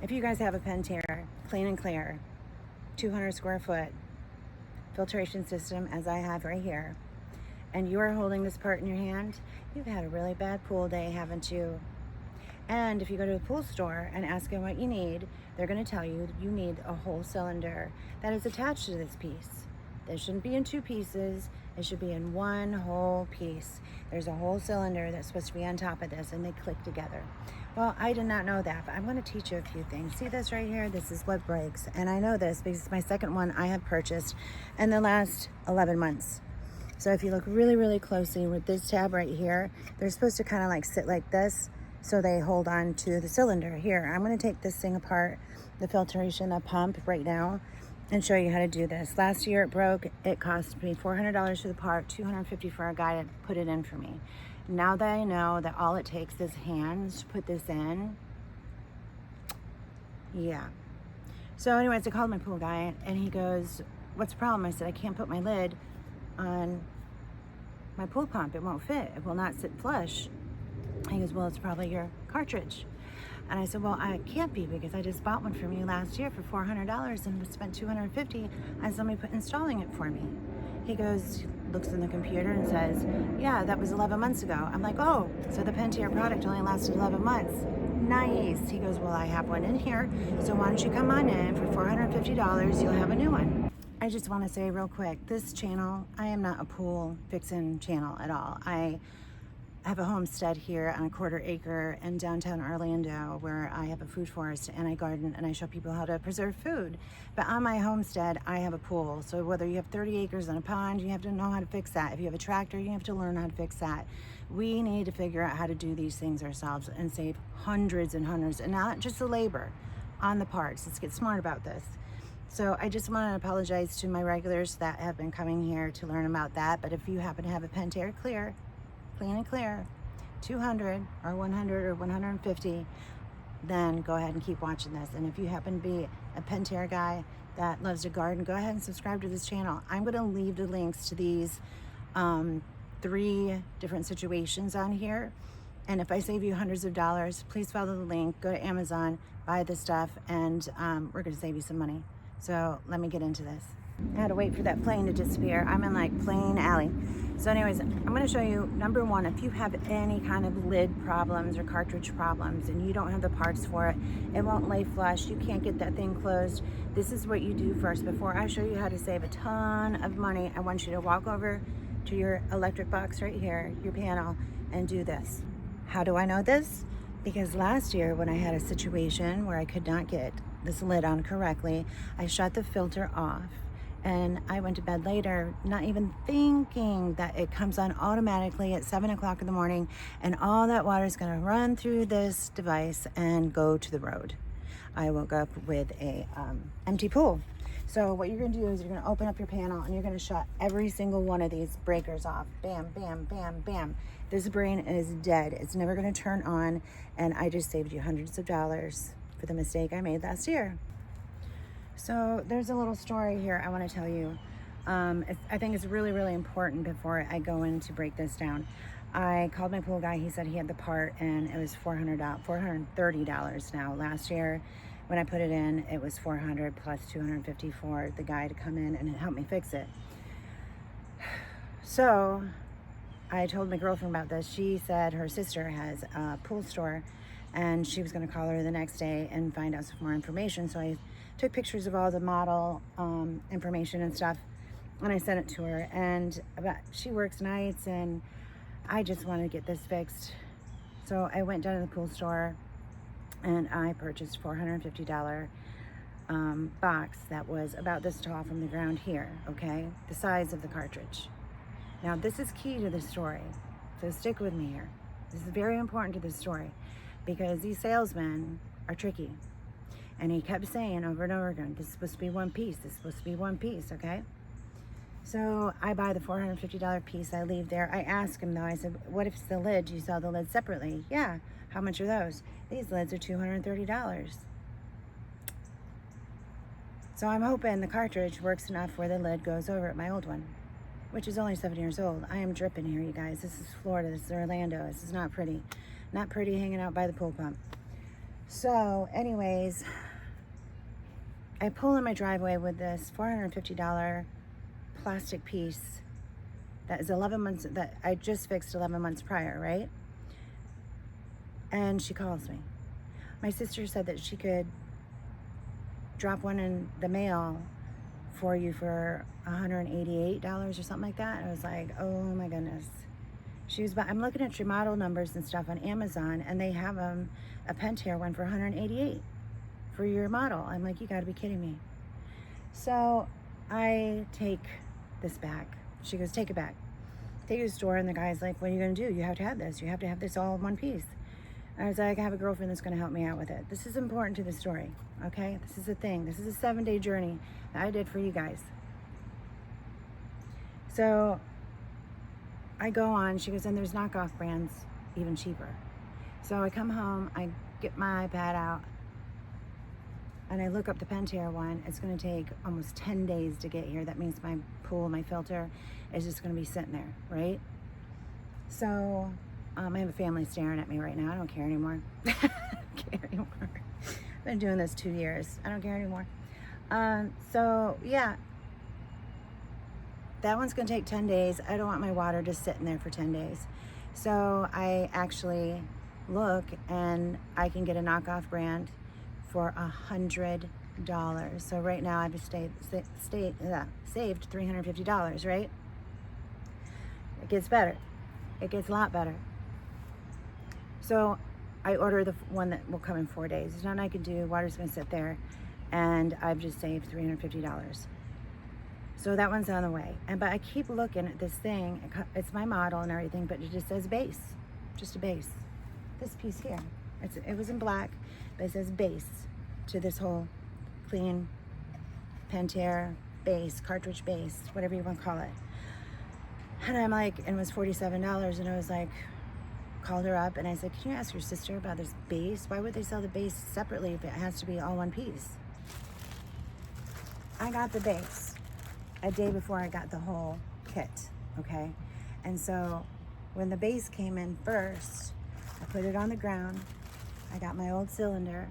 If you guys have a Pentair Clean and Clear 200 square foot filtration system, as I have right here, and you are holding this part in your hand, you've had a really bad pool day, haven't you? And if you go to a pool store and ask them what you need, they're going to tell you you need a whole cylinder that is attached to this piece. This shouldn't be in two pieces. It should be in one whole piece. There's a whole cylinder that's supposed to be on top of this, and they click together. Well, I did not know that, but I'm going to teach you a few things. See this right here? This is what breaks. And I know this because it's my second one I have purchased in the last 11 months. So if you look really, really closely with this tab right here, they're supposed to kind of like sit like this, so they hold on to the cylinder. Here, I'm going to take this thing apart, the filtration, the pump right now, and show you how to do this. Last year it broke. It cost me $400 for the part, $250 for a guy to put it in for me. Now that I know that all it takes is hands to put this in, yeah. So anyways, I called my pool guy, and he goes, what's the problem? I said, I can't put my lid on my pool pump. It won't fit. It will not sit flush. He goes, well, it's probably your cartridge. And I said, well, I can't be, because I just bought one from you last year for $400 and spent $250 on somebody installing it for me. He goes, looks in the computer and says, yeah, that was 11 months ago. I'm like, oh, so the Pentair product only lasted 11 months. Nice. He goes, well, I have one in here, so why don't you come on in for $450, you'll have a new one. I just want to say real quick, this channel, I am not a pool fixing channel at all. I have a homestead here on a 1/4 acre in downtown Orlando, where I have a food forest and I garden and I show people how to preserve food. But on my homestead, I have a pool. So whether you have 30 acres and a pond, you have to know how to fix that. If you have a tractor, you have to learn how to fix that. We need to figure out how to do these things ourselves and save hundreds and hundreds, and not just the labor on the parts. Let's get smart about this. So I just want to apologize to my regulars that have been coming here to learn about that. But if you happen to have a Pentair Clean and Clear 200 or 100 or 150, then go ahead and keep watching this. And if you happen to be a Pentair guy that loves to garden, go ahead and subscribe to this channel. I'm going to leave the links to these 3 different situations on here. And if I save you hundreds of dollars, please follow the link, go to Amazon, buy this stuff, and we're going to save you some money. So let me get into this. I had to wait for that plane to disappear. I'm in like plane alley. So anyways, I'm going to show you, number one, if you have any kind of lid problems or cartridge problems and you don't have the parts for it, it won't lay flush, you can't get that thing closed, this is what you do first. Before I show you how to save a ton of money, I want you to walk over to your electric box right here, your panel, and do this. How do I know this? Because last year when I had a situation where I could not get this lid on correctly, I shut the filter off. And I went to bed later, not even thinking that it comes on automatically at 7 o'clock in the morning, and all that water is gonna run through this device and go to the road. I woke up with a empty pool. So what you're gonna do is you're gonna open up your panel and you're gonna shut every single one of these breakers off. Bam, bam, bam, bam. This brain is dead. It's never gonna turn on, and I just saved you hundreds of dollars for the mistake I made last year. So there's a little story here I want to tell you. I think it's really, really important before I go in to break this down. I called my pool guy. He said he had the part, and it was $430 now. Last year when I put it in, it was $400 plus $250 for the guy to come in and help me fix it. So I told my girlfriend about this. She said her sister has a pool store, and she was going to call her the next day and find out some more information. So I took pictures of all the model information and stuff, and I sent it to her. And she works nights, and I just want to get this fixed. So I went down to the pool store, and I purchased $450 box that was about this tall from the ground here, okay? The size of the cartridge. Now, this is key to the story, so stick with me here. This is very important to the story, because these salesmen are tricky. And he kept saying over and over again, this is supposed to be one piece, this is supposed to be one piece, okay? So I buy the $450 piece, I leave there. I ask him though, I said, what if it's the lid? Do you sell the lid separately? Yeah. How much are those? These lids are $230. So I'm hoping the cartridge works enough where the lid goes over it, my old one, which is only 7 years old. I am dripping here, you guys. This is Florida, this is Orlando. This is not pretty. Not pretty hanging out by the pool pump. So anyways, I pull in my driveway with this $450 plastic piece that is 11 months, that I just fixed 11 months prior, right? And she calls me. My sister said that she could drop one in the mail for you for $188 or something like that. I was like, oh my goodness. I'm looking at your model numbers and stuff on Amazon, and they have a Pentair one for $188 for your model. I'm like, you gotta be kidding me. So I take this back. She goes, take it back. Take it to the store, and the guy's like, what are you gonna do? You have to have this. You have to have this all in one piece. I was like, I have a girlfriend that's gonna help me out with it. This is important to the story, okay? This is a thing. This is a 7-day journey that I did for you guys. So I go on, she goes, and there's knockoff brands even cheaper. So I come home, I get my iPad out, and I look up the Pentair one. It's gonna take almost 10 days to get here. That means my pool, my filter is just gonna be sitting there, right? So I have a family staring at me right now. I don't care anymore. I don't care anymore. I've been doing this 2 years. I don't care anymore. So yeah, that one's gonna take 10 days. I don't want my water just sitting there for 10 days. So I actually look, and I can get a knockoff brand for $100. So right now I've saved $350, right? It gets better. It gets a lot better. So I order the one that will come in 4 days. There's nothing I can do. Water's gonna sit there, and I've just saved $350. So that one's on the way. But I keep looking at this thing. It's my model and everything, but it just says base, just a base. This piece here, it was in black, but it says base to this whole clean Pentair base, cartridge base, whatever you want to call it. And I'm like, and it was $47, and I was like, called her up, and I said, can you ask your sister about this base? Why would they sell the base separately if it has to be all one piece? I got the base a day before I got the whole kit, okay? And so when the base came in first, I put it on the ground. I got my old cylinder,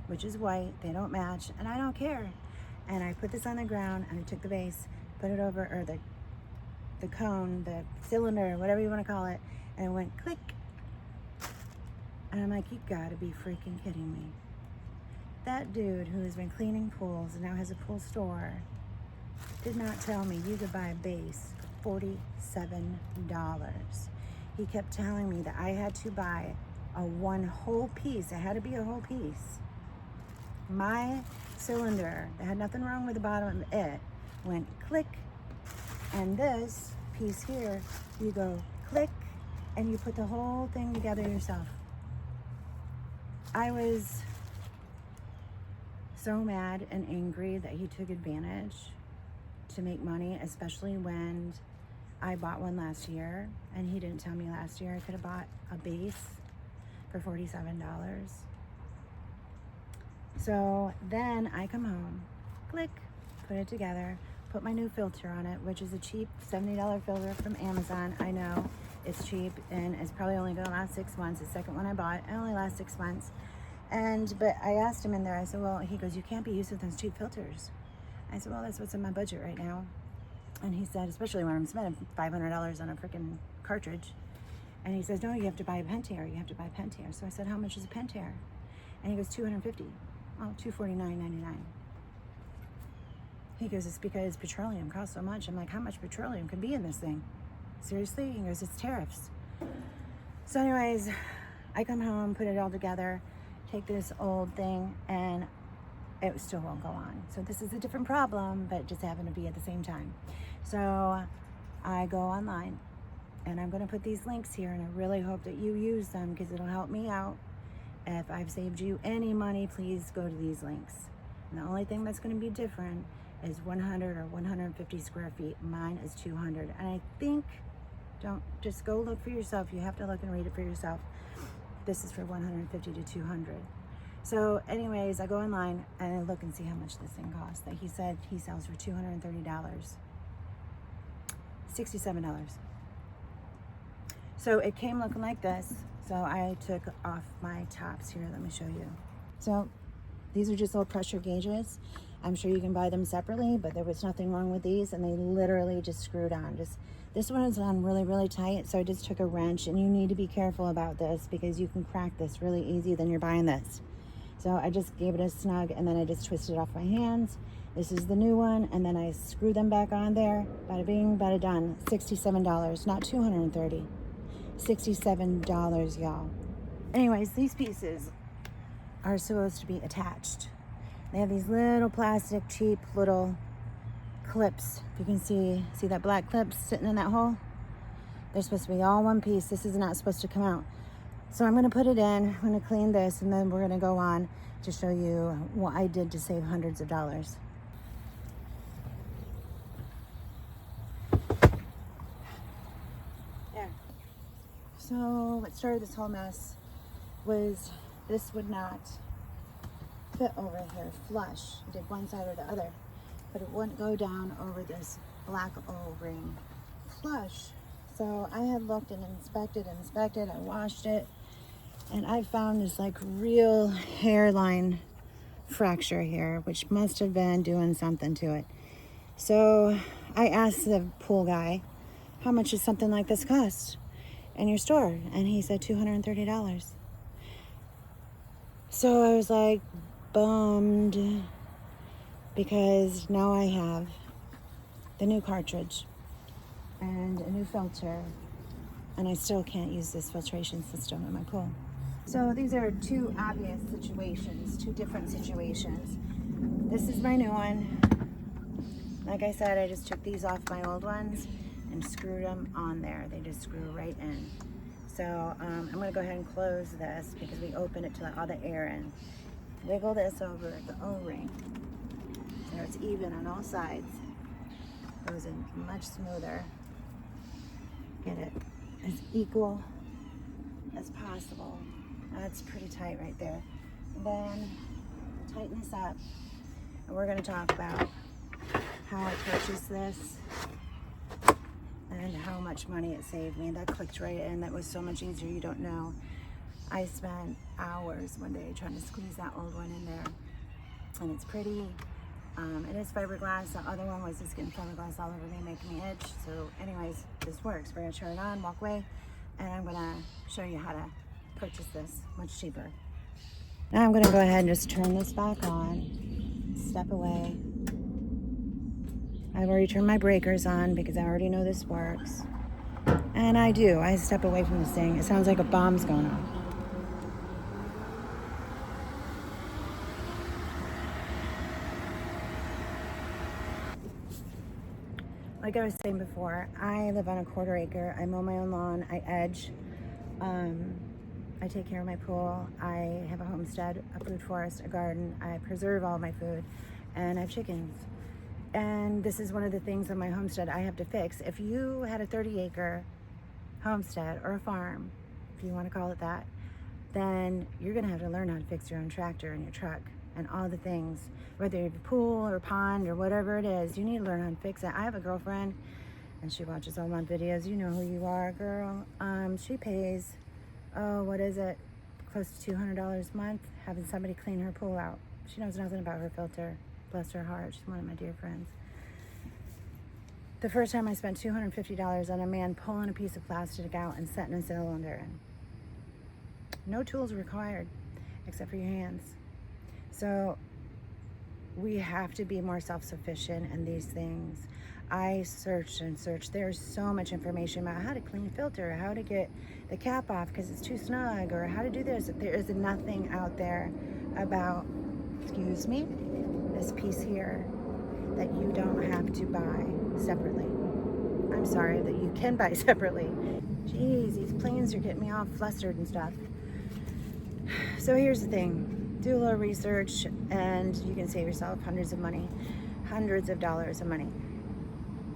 which is white. They don't match, and I don't care. And I put this on the ground, and I took the base, put it over, or the cone, the cylinder, whatever you want to call it, and it went click. And I'm like, you gotta be freaking kidding me. That dude who has been cleaning pools and now has a pool store did not tell me you could buy a base for $47. He kept telling me that I had to buy one whole piece. It had to be a whole piece. My cylinder, that had nothing wrong with the bottom of it, went click. And this piece here, you go click, and you put the whole thing together yourself. I was so mad and angry that he took advantage to make money, especially when I bought one last year, and he didn't tell me last year I could have bought a base for $47. So then I come home, click, put it together, put my new filter on it, which is a cheap $70 filter from Amazon. I know it's cheap, and it's probably only gonna last 6 months. The second one I bought, it only lasts 6 months. But I asked him in there, I said, well, he goes, you can't be using those cheap filters. I said, well, that's what's in my budget right now. And he said, especially when I'm spending $500 on a freaking cartridge. And he says, no, you have to buy a Pentair. You have to buy a Pentair. So I said, how much is a Pentair? And he goes, $250. Oh, $249.99. He goes, it's because petroleum costs so much. I'm like, how much petroleum could be in this thing? Seriously? He goes, it's tariffs. So anyways, I come home, put it all together, take this old thing, and it still won't go on. So this is a different problem, but it just happened to be at the same time. So I go online, and I'm gonna put these links here, and I really hope that you use them because it'll help me out. If I've saved you any money, please go to these links. And the only thing that's gonna be different is 100 or 150 square feet. Mine is 200. And I think, don't just go look for yourself. You have to look and read it for yourself. This is for 150 to 200. So anyways, I go online and I look and see how much this thing costs. That he said he sells for $230. $67. So it came looking like this. So I took off my tops here. Let me show you. So these are just little pressure gauges. I'm sure you can buy them separately, but there was nothing wrong with these, and they literally just screwed on. This one is on really, really tight, so I just took a wrench, and you need to be careful about this because you can crack this really easy than you're buying this. So I just gave it a snug, and then I just twisted it off my hands. This is the new one, and then I screwed them back on there. Bada bing, bada done. $67, not $230. $67, y'all. Anyways, these pieces are supposed to be attached. They have these little plastic, cheap little clips. If you can see that black clip sitting in that hole? They're supposed to be all one piece. This is not supposed to come out. So I'm gonna put it in, I'm gonna clean this, and then we're gonna go on to show you what I did to save hundreds of dollars. There. So what started this whole mess was this would not fit over here flush. I did one side or the other, but it wouldn't go down over this black O-ring flush. So I had looked and inspected, I washed it, and I found this like real hairline fracture here, which must have been doing something to it. So I asked the pool guy, how much does something like this cost in your store? And he said $230. So I was like bummed because now I have the new cartridge and a new filter, and I still can't use this filtration system in my pool. So these are two obvious situations, two different situations. This is my new one. Like I said, I just took these off my old ones and screwed them on there. They just screw right in. So I'm gonna go ahead and close this because we opened it to let all the air in. Wiggle this over the O-ring so it's even on all sides. Goes in much smoother. Get it as equal as possible. That's pretty tight right there. And then tighten this up, and we're going to talk about how I purchased this and how much money it saved me. That clicked right in. That was so much easier. You don't know. I spent hours one day trying to squeeze that old one in there, and it's pretty. It is fiberglass. The other one was just getting fiberglass all over me, making me itch. So anyways, this works. We're gonna turn it on, walk away, and I'm gonna show you how to purchase this much cheaper. Now I'm gonna go ahead and just turn this back on, step away. I've already turned my breakers on because I already know this works. And I do, I step away from this thing. It sounds like a bomb's going off. Like I was saying before, I live on a quarter acre. I mow my own lawn. I edge. I take care of my pool. I have a homestead, a food forest, a garden. I preserve all my food, and I have chickens. And this is one of the things on my homestead I have to fix. If you had a 30-acre homestead or a farm, if you want to call it that, then you're going to have to learn how to fix your own tractor and your truck and all the things. Whether you have a pool or pond or whatever it is, you need to learn how to fix it. I have a girlfriend, and she watches all my videos. You know who you are, girl. She pays, what is it, close to $200 a month having somebody clean her pool out. She knows nothing about her filter. Bless her heart. She's one of my dear friends. The first time I spent $250 on a man pulling a piece of plastic out and setting a cylinder in. No tools required except for your hands. So we have to be more self-sufficient in these things. I searched and searched. There's so much information about how to clean a filter, how to get the cap off because it's too snug, or how to do this. There is nothing out there about, excuse me, this piece here that you don't have to buy separately. I'm sorry, that you can buy separately. Jeez, these planes are getting me all flustered and stuff. So here's the thing. Do a little research and you can save yourself hundreds of dollars of money.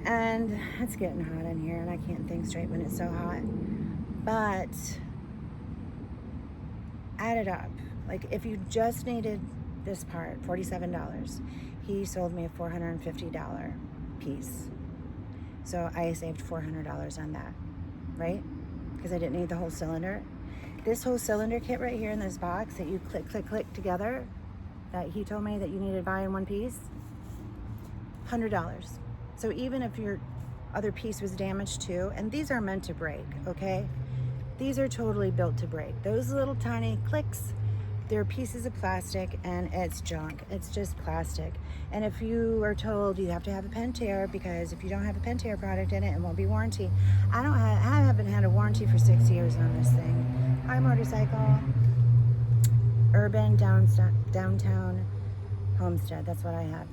And it's getting hot in here and I can't think straight when it's so hot. But add it up. Like if you just needed this part, $47, he sold me a $450 piece. So I saved $400 on that, right? because I didn't need the whole cylinder. This whole cylinder kit right here in this box that you click, click, click together, that he told me that you needed to buy in one piece, $100. So even if your other piece was damaged too, and these are meant to break, okay? These are totally built to break. Those little tiny clicks, they're pieces of plastic and it's junk. It's just plastic. And if you are told you have to have a Pentair, because if you don't have a Pentair product in it, it won't be warranty. I haven't had a warranty for 6 years on this thing. High motorcycle, urban, downtown, Homestead. That's what I had,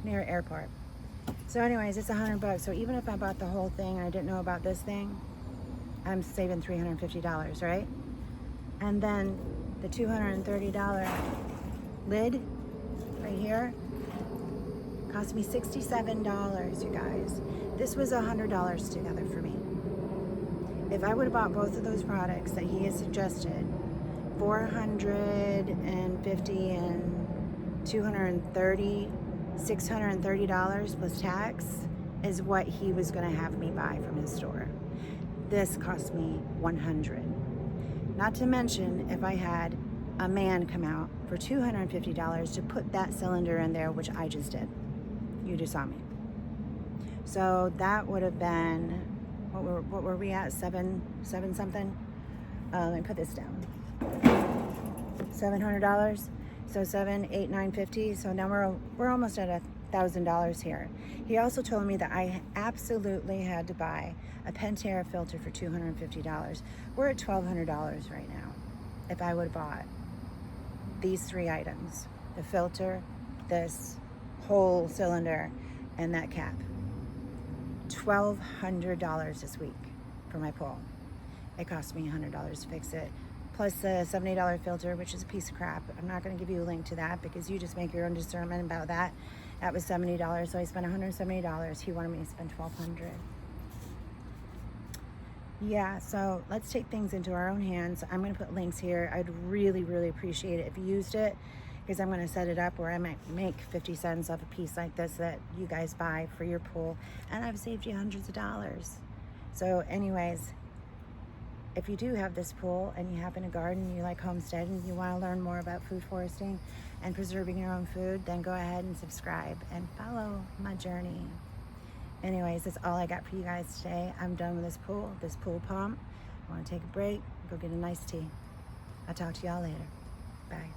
near airport. So anyways, it's $100. So even if I bought the whole thing and I didn't know about this thing, I'm saving $350, right? And then the $230 lid right here cost me $67, you guys. This was $100 together for me. If I would have bought both of those products that he has suggested, $450 and $230, $630 plus tax is what he was going to have me buy from his store. This cost me $100. Not to mention if I had a man come out for $250 to put that cylinder in there, which I just did. You just saw me. So that would have been, what were we at? Seven something? Let me put this down. $700. So 7, 8, 950. So now we're almost at $1,000 here. He also told me that I absolutely had to buy a Pentair filter for $250. We're at $1,200 right now. If I would have bought these 3 items, the filter, this whole cylinder, and that cap, $1,200 this week for my pool. It cost me $100 to fix it, plus the $70 filter, which is a piece of crap. I'm not going to give you a link to that because you just make your own discernment about that. That was $70, so I spent $170. He wanted me to spend $1,200. Yeah, so let's take things into our own hands. I'm going to put links here. I'd really, really appreciate it if you used it, because I'm going to set it up where I might make 50 cents off a piece like this that you guys buy for your pool, and I've saved you hundreds of dollars. So anyways, if you do have this pool and you happen to garden, you like homestead, and you want to learn more about food foresting and preserving your own food, then go ahead and subscribe and follow my journey. Anyways, that's all I got for you guys today. I'm done with this pool pump. I want to take a break, go get a nice tea. I'll talk to y'all later. Bye.